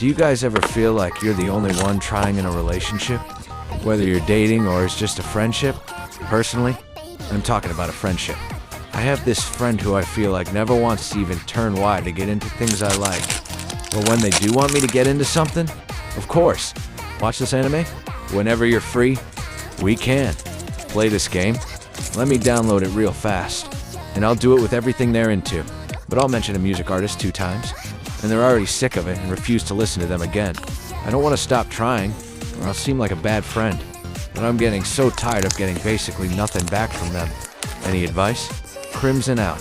Do you guys ever feel like you're the only one trying in a relationship? Whether you're dating or it's just a friendship? Personally, I'm talking about a friendship. I have this friend who I feel like never wants to even turn wide to get into things I like. But when they do want me to get into something, of course. Watch this anime? Whenever you're free, we can. Play this game? Let me download it real fast. And I'll do it with everything they're into. But I'll mention a music artist 2 times, and they're already sick of it and refuse to listen to them again. I don't want to stop trying, or I'll seem like a bad friend. But I'm getting so tired of getting basically nothing back from them. Any advice? Crimson out.